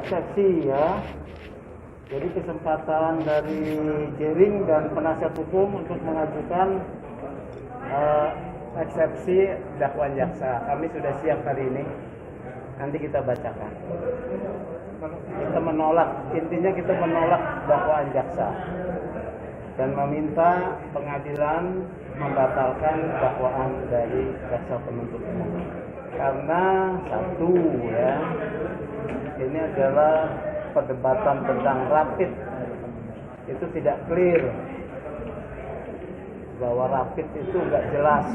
eksepsi ya. Jadi kesempatan dari Jering dan penasihat hukum untuk mengajukan eksepsi dakwaan jaksa. Kami sudah siap hari ini. Nanti kita bacakan. Kita menolak, intinya kita menolak dakwaan jaksa dan meminta pengadilan membatalkan dakwaan dari jaksa penuntut umum. Karena satu ya, ini adalah perdebatan tentang rapid, itu tidak clear bahwa rapid itu nggak jelas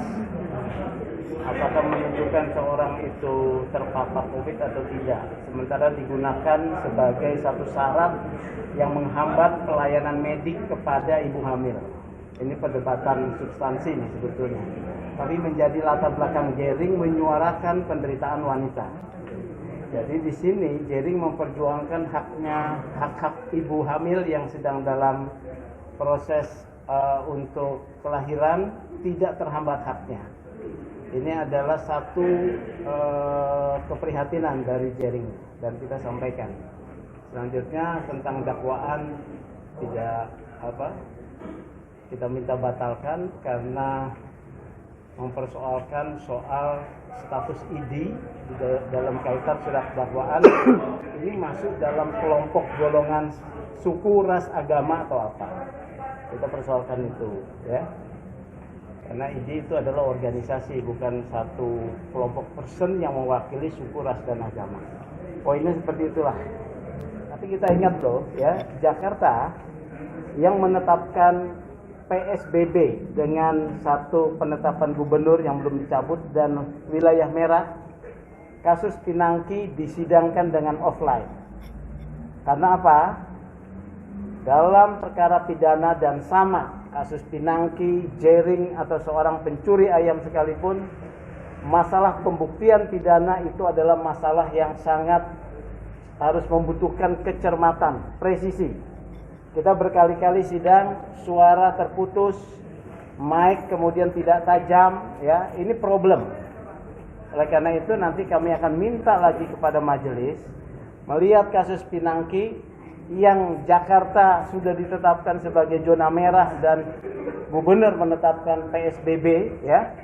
apakah menunjukkan seorang itu terpapar COVID atau tidak, sementara digunakan sebagai satu syarat yang menghambat pelayanan medik kepada ibu hamil. Ini perdebatan substansi nih sebetulnya, tapi menjadi latar belakang Jering menyuarakan penderitaan wanita. Jadi di sini Jering memperjuangkan hak-hak ibu hamil yang sedang dalam proses untuk kelahiran tidak terhambat haknya. Ini adalah satu keprihatinan dari Jering dan kita sampaikan. Selanjutnya tentang dakwaan kita minta batalkan karena mempersoalkan soal status ID dalam kaitan surat dakwaan ini masuk dalam kelompok golongan suku, ras, agama atau apa. Kita persoalkan itu ya. Karena ID itu adalah organisasi, bukan satu kelompok person yang mewakili suku, ras, dan agama. Poinnya seperti itulah. Tapi kita ingat loh ya, Jakarta yang menetapkan PSBB dengan satu penetapan gubernur yang belum dicabut dan wilayah merah, kasus Pinangki disidangkan dengan offline. Karena apa? Dalam perkara pidana dan sama kasus Pinangki, Jering atau seorang pencuri ayam sekalipun, masalah pembuktian pidana itu adalah masalah yang sangat harus membutuhkan kecermatan, presisi. Kita berkali-kali sidang, suara terputus, mic kemudian tidak tajam, ya ini problem. Oleh karena itu nanti kami akan minta lagi kepada majelis melihat kasus Pinangki yang Jakarta sudah ditetapkan sebagai zona merah dan gubernur menetapkan PSBB, ya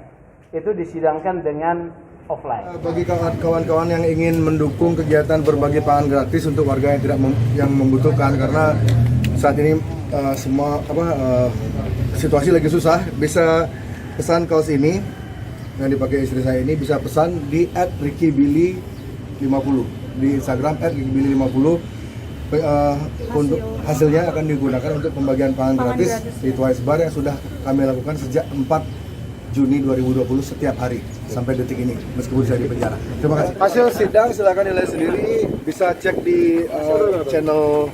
itu disidangkan dengan offline. Bagi kawan-kawan yang ingin mendukung kegiatan berbagi pangan gratis untuk warga yang membutuhkan, karena saat ini situasi lagi susah, bisa pesan kaos ini yang dipakai istri saya ini, bisa pesan di @rickybilly50 di Instagram @rickybilly50. Untuk hasilnya akan digunakan untuk pembagian pangan gratis di Twice Bar yang sudah kami lakukan sejak 4 Juni 2020 setiap hari sampai detik ini, meskipun saya di penjara. Terima kasih. Hasil sidang silakan nilai sendiri, bisa cek di channel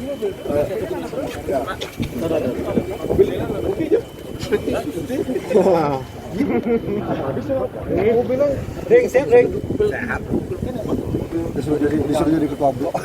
disuruh jadi ketua blok.